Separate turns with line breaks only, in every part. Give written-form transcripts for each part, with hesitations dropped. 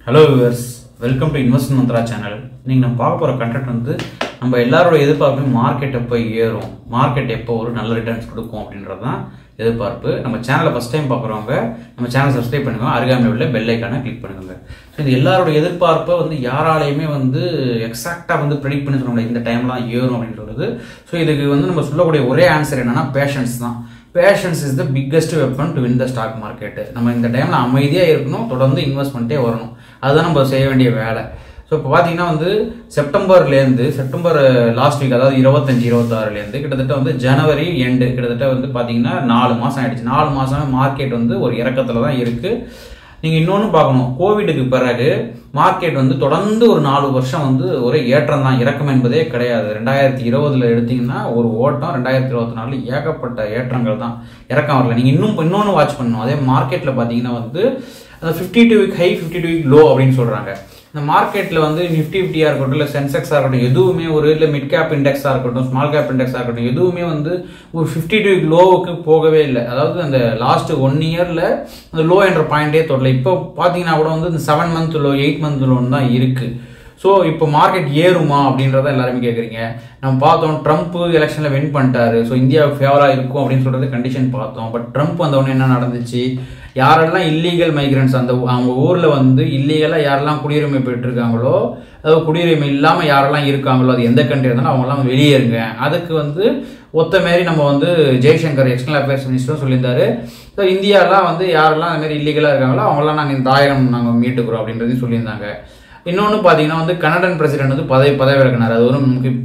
Hello viewers, welcome to Invest Mantra channel. நீங்க நம்ம பார்க்க போற கண்டென்ட் வந்து நம்ம எல்லாரோட எதிர்பார்ப்பு மார்க்கெட் எப்போ ஏறும், மார்க்கெட் எப்போ ஒரு நல்ல ரிட்டர்ன்ஸ் கொடுக்கும் அப்படின்றது தான் எதிர்பார்ப்பு. நம்ம சேனலை ஃபர்ஸ்ட் டைம் பார்க்குறவங்க நம்ம சேனல் சப்ஸ்கிரைப் பண்ணுங்க, அருகாமையில் உள்ள பெல் ஐக்கானை கிளிக் பண்ணுங்க. ஸோ இது எல்லாரோட எதிர்பார்ப்பை வந்து யாராலையுமே வந்து எக்ஸாக்டாக வந்து ப்ரெடிக்ட் பண்ணி சொல்ல முடியாது இந்த டைம்லாம் ஏறும் அப்படின்னு சொல்றது. ஸோ இதுக்கு வந்து நம்ம சொல்லக்கூடிய ஒரே ஆன்சர் என்னன்னா பேஷன்ஸ் தான். Patience is the biggest weapon to win the stock market. நம்ம இந்த டைம்ல அமைதியாக இருக்கணும், தொடர்ந்து இன்வெஸ்ட்மெண்ட்டே வரணும், அதுதான் நம்ம செய்ய வேண்டிய வேலை. ஸோ இப்போ பார்த்தீங்கன்னா வந்து செப்டம்பர் லாஸ்ட் வீக், அதாவது 25-26 கிட்டத்தட்ட வந்து ஜனவரி எண்டு கிட்டத்தட்ட வந்து பார்த்தீங்கன்னா 4 மாதம் ஆயிடுச்சு. 4 மாதமே மார்க்கெட் வந்து ஒரு இறக்கத்தில் தான் இருக்கு. நீங்கள் இன்னொன்று பார்க்கணும், கோவிடுக்கு பிறகு மார்க்கெட் வந்து தொடர்ந்து ஒரு 4 வருஷம் வந்து ஒரே ஏற்றம் தான், இறக்கம் என்பதே கிடையாது. 2020 எடுத்தீங்கன்னா ஒரு ஓட்டம், 2024 ஏகப்பட்ட ஏற்றங்கள் தான், இறக்கம் வரல. நீங்கள் இன்னொன்று வாட்ச் பண்ணணும். அதே மார்க்கெட்டில் பார்த்தீங்கன்னா வந்து அந்த 52 வீக் ஹை 52 வீக் லோ அப்படின்னு சொல்கிறாங்க. இந்த மார்க்கெட்டில் வந்து நிஃப்டி 50 இருக்கட்டும், இல்லை சென்செக்ஸாக இருக்கட்டும், எதுவுமே ஒரு இல்லை மிட் கேப் இண்டெக்ஸாக இருக்கட்டும், ஸ்மால் கேப் இண்டெக்ஸாக இருக்கட்டும், எதுவுமே வந்து ஒரு 52 வீக் லோவுக்கு போகவே இல்லை. அதாவது அந்த லாஸ்ட் 1 இயரில் அந்த லோ என்ற பாயிண்டே தொடல. இப்போ பார்த்தீங்கன்னா கூட வந்து இந்த 7 மந்த் லோ 8 மந்த் லோன்னு தான் இருக்குது. ஸோ இப்போ மார்க்கெட் ஏறுமா அப்படின்றத எல்லாருமே கேட்குறீங்க. நம்ம பார்த்தோம், ட்ரம்ப் எலெக்ஷனில் வின் பண்ணிட்டாரு. ஸோ இந்தியாவுக்கு ஃபேவராக இருக்கும் அப்படின்னு சொல்கிறது கண்டிஷன் பார்த்தோம். பட் ட்ரம்ப் வந்தவொடனே என்ன நடந்துச்சு, யாரெல்லாம் இல்லீகல் மைக்ரன்ஸ் அவங்க ஊரில் வந்து இல்லீகலாக யாரெல்லாம் குடியுரிமை பெற்றிருக்காங்களோ, அதாவது குடியுரிமை இல்லாமல் யாரெல்லாம் இருக்காங்களோ, அது எந்த கண்ட்ரி இருந்தாலும் அவங்கெல்லாம் வெளியேறுங்க. அதுக்கு வந்து ஒத்த மாரி நம்ம வந்து ஜெய்சங்கர் எக்ஸ்டர்னல் அஃபேர்ஸ் மினிஸ்டரும் சொல்லியிருந்தாரு. ஸோ இந்தியாலாம் வந்து யாரெல்லாம் அந்த மாதிரி இல்லீகலாக இருக்காங்களோ அவங்களாம் நாங்கள் இந்த 1000 நாங்கள் மீட்டுக்கிறோம் அப்படின்றதையும் சொல்லியிருந்தாங்க. இன்னொன்று பார்த்தீங்கன்னா வந்து கனடன் பிரசிடென்ட் வந்து பதவி விலகினார். அது ஒரு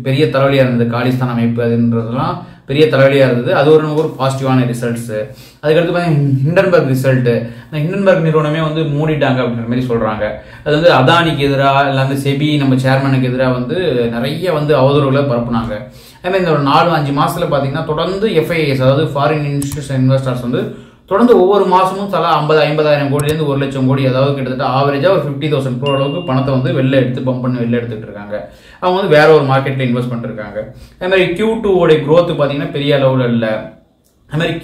பெரிய தலைவலியாக இருந்தது. காலிஸ்தான் அமைப்பு அதுன்றதுலாம் பெரிய தலைவலியாக இருந்தது. அது ஒரு பாசிட்டிவான ரிசல்ட்ஸு. அதுக்கடுத்து பார்த்தீங்கன்னா ஹிண்டன்பர்க் ரிசல்ட்டு, இந்த ஹிண்டன்பர்க் நிறுவனமே வந்து மூடிட்டாங்க அப்படின்ற மாதிரி சொல்கிறாங்க. அது வந்து அதானிக்கு எதிராக இல்லை அந்த செபி நம்ம சேர்மனுக்கு எதிராக வந்து நிறைய வந்து அவதூறுகளை பரப்புனாங்க. அதுமாதிரி இந்த ஒரு 4-5 மாதத்தில் பார்த்தீங்கன்னா தொடர்ந்து FIIs, அதாவது ஃபாரின் இன்ஸ்டிடியூஷன் இன்வெஸ்டர்ஸ் வந்து தொடர்ந்து ஒவ்வொரு மாதமும் தலா 50,000 கோடியிலேருந்து 1 லட்சம் கோடி, அதாவது கிட்டத்தட்ட ஆவரேஜாக ஒரு 50,000 crore அளவுக்கு பணத்தை வந்து வெளில எடுத்து பம்ப் பண்ணி வெளில எடுத்துகிட்டு இருக்காங்க. அவங்க வந்து வேற ஒரு மார்க்கெட்டில் இன்வெஸ்ட் பண்ணிருக்காங்க. அதே மாதிரி Q2 உடைய growth பார்த்தீங்கன்னா பெரிய அளவில் இல்லை. அது மாதிரி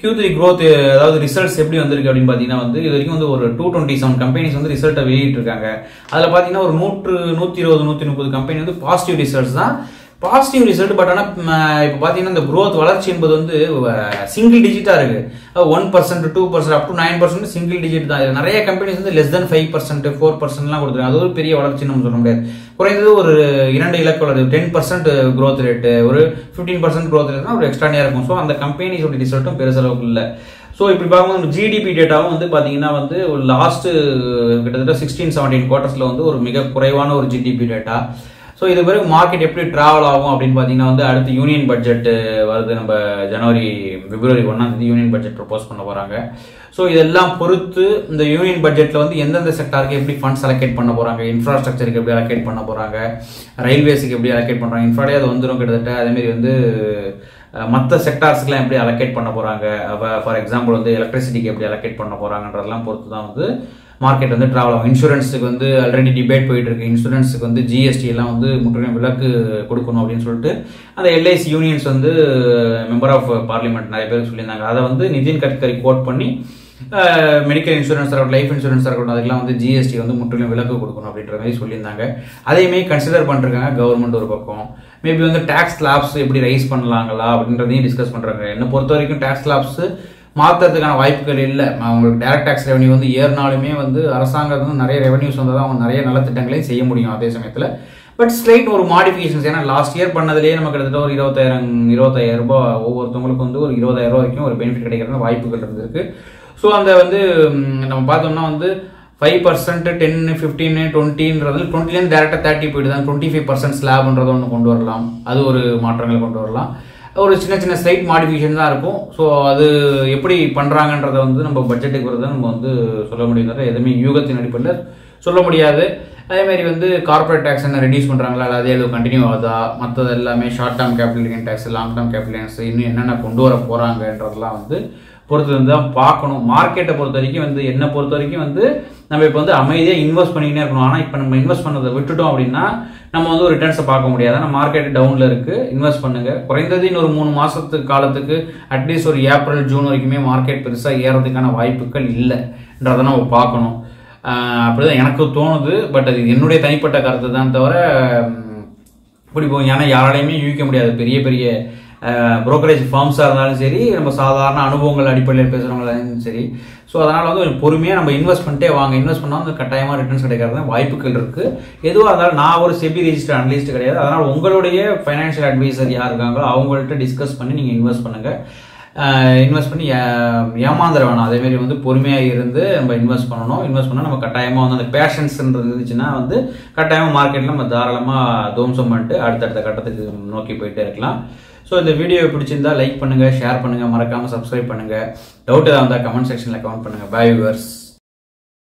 Q3 growth, அதாவது ரிசல்ட்ஸ் எப்படி வந்திருக்கு அப்படின்னு பார்த்தீங்கன்னா வந்து இது வரைக்கும் வந்து ஒரு 227 கம்பெனிஸ் வந்து ரிசல்ட்டை வெளியிட்டிருக்காங்க. அதில் பார்த்தீங்கன்னா ஒரு 120-130 கம்பெனி வந்து பாசிட்டிவ் ரிசல்ட்ஸ் தான், பாசிட்டிவ் ரிசல்ட். பட் ஆனால் இப்போ பார்த்தீங்கன்னா இந்த growth வளர்ச்சி என்பது வந்து சிங்கிள் டிஜிட்டாக இருக்கு. 1%, 2%, அப் டு 9% சிங்கிள் டிஜிட் தான். இது நிறைய கம்பெனிஸ் வந்து less than 5%, 4%லாம் கொடுத்துருக்காங்க. அது ஒரு பெரிய வளர்ச்சி நம்ம சொல்ல முடியாது. குறைந்தது ஒரு 2 இலக்கு வளர்ச்சி, 10% growth ரேட்டு, ஒரு 15% growth ரேட்னா ஒரு எக்ஸ்ட்ரானியாக இருக்கும். ஸோ அந்த கம்பெனிஸோட ரிசல்ட்டும் பெருசளவுக்கு இல்லை. ஸோ இப்படி பார்க்கும்போது GDP டேட்டாவும் வந்து பார்த்தீங்கன்னா வந்து லாஸ்ட் கிட்டத்தட்ட 16-17 குவார்ட்டர்ஸில் வந்து ஒரு மிக குறைவான ஒரு GDP டேட்டா. ஸோ இது பிறகு மார்க்கெட் எப்படி ட்ராவல் ஆகும் அப்படின்னு பார்த்தீங்கன்னா வந்து அடுத்து யூனியன் பட்ஜெட் வருது. நம்ம பிப்ரவரி 1 யூனியன் பட்ஜெட் ப்ரொபோஸ் பண்ண போகிறாங்க. ஸோ இதெல்லாம் பொறுத்து இந்த யூனியன் பட்ஜெட்டில் வந்து எந்தெந்த செக்டாருக்கு எப்படி ஃபண்ட்ஸ் அலோகேட் பண்ண போகிறாங்க, இன்ஃப்ராஸ்ட்ரக்சருக்கு எப்படி அலோகேட் பண்ண போகிறாங்க, ரயில்வேஸுக்கு எப்படி அலோகேட் பண்ணுறாங்க, இன்ஃப்ராடே அது வந்துடும் கிட்டத்தட்ட. அதேமாரி வந்து மற்ற செக்டார்ஸ்க்குலாம் எப்படி அலோகேட் பண்ண போகிறாங்க, ஃபார் எக்ஸாம்பிள் வந்து எலக்ட்ரிசிட்டிக்கு எப்படி அலோகேட் பண்ண போகிறாங்கன்றதெல்லாம் பொறுத்து தான் வந்து மார்க்கெட் வந்து ட்ராவல் ஆகும். இன்சூரன்ஸுக்கு வந்து ஆல்ரெடி டிபேட் போயிட்டு இருக்கு. இன்சூரன்ஸுக்கு வந்து GST எல்லாம் வந்து முற்றிலும் விலக்கு கொடுக்கணும் அப்படின்னு சொல்லிட்டு அந்த LIC யூனியன்ஸ் வந்து மெம்பர் ஆஃப் பார்லிமெண்ட் நிறைய பேருக்கு சொல்லியிருந்தாங்க. அதை வந்து நிதின் கட்கரி கோட் பண்ணி மெடிக்கல் இன்சூரன்ஸ் இருக்கட்டும், லைஃப் இன்சூரன்ஸ் இருக்கட்டும், அதுக்கெல்லாம் வந்து GST வந்து முற்றிலும் விலக்கு கொடுக்கணும் அப்படின்ற மாதிரி சொல்லியிருந்தாங்க. அதையுமே கன்சிடர் பண்ணிருக்காங்க கவர்மெண்ட் ஒரு பக்கம். மேபி வந்து டேக்ஸ் ஸ்லாப்ஸ் எப்படி ரைஸ் பண்ணலாங்களா அப்படின்றதையும் டிஸ்கஸ் பண்ணுறாங்க. என்னை பொறுத்த வரைக்கும் டேக்ஸ் ஸ்லாப்ஸ் மாற்றுறதுக்கான வாய்ப்புகள் இல்லை. அவங்களுக்கு டைரக்ட் டேக்ஸ் ரெவன்யூ வந்து ஏறினாலுமே வந்து அரசாங்கம் வந்து நிறைய ரெவன்யூஸ் வந்தால் தான் அவங்க நிறைய நல்ல திட்டங்களையும் செய்ய முடியும் அதே சமயத்தில். பட் ஸ்லைட் ஒரு மாடிஃபிகேஷன்ஸ், ஏன்னா லாஸ்ட் இயர் பண்ணதுலேயே நம்ம கிட்டத்தட்ட ஒரு 25,000 ரூபாய் ஒவ்வொருத்தவங்களுக்கு வந்து ஒரு 20,000 ரூபா வரைக்கும் ஒரு பெனிஃபிட் கிடைக்கிற வாய்ப்புகள் இருந்திருக்கு. ஸோ அந்த வந்து நம்ம பார்த்தோம்னா வந்து 5%, 10, 15, 20ன்றது 20லேருந்து டேரெக்டாக 30 போயிட்டு தான் 25% ஸ்லாப்ன்றதை ஒன்று கொண்டு வரலாம். அது ஒரு மாற்றங்களை கொண்டு வரலாம். ஒரு சின்ன ஸ்லைட் மாடிஃபிகேஷன் தான் இருக்கும். ஸோ அது எப்படி பண்ணுறாங்கன்றதை வந்து நம்ம பட்ஜெட்டுக்கு வரதை நம்ம வந்து சொல்ல முடியும். எதுவுமே யூகத்தின் அடிப்படையில் சொல்ல முடியாது. அதேமாதிரி வந்து கார்பரேட் டேக்ஸ் என்ன ரெடியூஸ் பண்ணுறாங்களா, அதே அளவு கண்டினியூ ஆகுதா, மற்றது எல்லாமே short term capital gain tax, long term capital gains இன்னும் என்னென்ன கொண்டு வர போகிறாங்கன்றதெல்லாம் வந்து பொறுத்து வந்து தான் பார்க்கணும். மார்க்கெட்டை பொறுத்த வரைக்கும் வந்து என்னை பொறுத்த வரைக்கும் வந்து நம்ம இப்போ வந்து அமைதியாக இன்வெஸ்ட் பண்ணிக்கிட்டே இருக்கணும். ஆனால் இப்போ நம்ம இன்வெஸ்ட் பண்ணதை விட்டுட்டோம் அப்படின்னா நம்ம வந்து ஒரு ரிட்டர்ன்ஸை பார்க்க முடியாது. ஆனால் மார்க்கெட் டவுனில் இருக்குது, இன்வெஸ்ட் பண்ணுங்க. குறைந்தது இன்னொரு 3 மாதத்துக்கு காலத்துக்கு அட்லீஸ்ட் ஒரு ஏப்ரல் ஜூன் வரைக்குமே மார்க்கெட் பெருசாக ஏறதுக்கான வாய்ப்புகள் இல்லைன்றதை நம்ம பார்க்கணும். அப்படிதான் எனக்கு தோணுது. பட் அது என்னுடைய தனிப்பட்ட கருத்து தான் தவிர இப்படி போகும். ஏன்னா யாராலையுமே யூகிக்க முடியாது. பெரிய பெரிய புரோக்கரேஜ் ஃபார்ம்ஸாக இருந்தாலும் சரி, நம்ம சாதாரண அனுபவங்கள் அடிப்படையில் பேசுகிறவங்களாலும் சரி. ஸோ அதனால் வந்து கொஞ்சம் பொறுமையாக நம்ம இன்வெஸ்ட் பண்ணிட்டே வாங்க. இன்வெஸ்ட் பண்ணால் வந்து கட்டாயமாக ரிட்டர்ன்ஸ் கிடைக்கிறது வாய்ப்புகள் இருக்குது. எதுவாக இருந்தாலும் நான் ஒரு செபி ரெஜிஸ்டர் அனலிஸ்ட் கிடையாது. அதனால் உங்களுடைய ஃபைனான்ஷியல் அட்வைசர் யார் இருக்காங்களோ அவங்கள்ட்ட டிஸ்கஸ் பண்ணி நீங்கள் இன்வெஸ்ட் பண்ணுங்கள். இன்வெஸ்ட் பண்ணி ஏமாந்துட வேணாம். அதேமாரி வந்து பொறுமையாக இருந்து நம்ம இன்வெஸ்ட் பண்ணணும். இன்வெஸ்ட் பண்ணால் நம்ம கட்டாயமாக வந்து அந்த பேஷன்ஸ்ன்றது இருந்துச்சுன்னா வந்து கட்டாயமாக மார்க்கெட்டில் நம்ம தாராளமாக தோம்சம் பண்ணிட்டு அடுத்தடுத்த கட்டத்துக்கு நோக்கி போயிட்டே இருக்கலாம். ஸோ இந்த வீடியோவை பிடிச்சிருந்தா லைக் பண்ணுங்கள், ஷேர் பண்ணுங்கள், மறக்காமல் சப்ஸ்கிரைப் பண்ணுங்கள். டவுட் ஏதாவது இருந்தால் கமெண்ட் செக்ஷனில் கமெண்ட் பண்ணுங்கள். Bye viewers.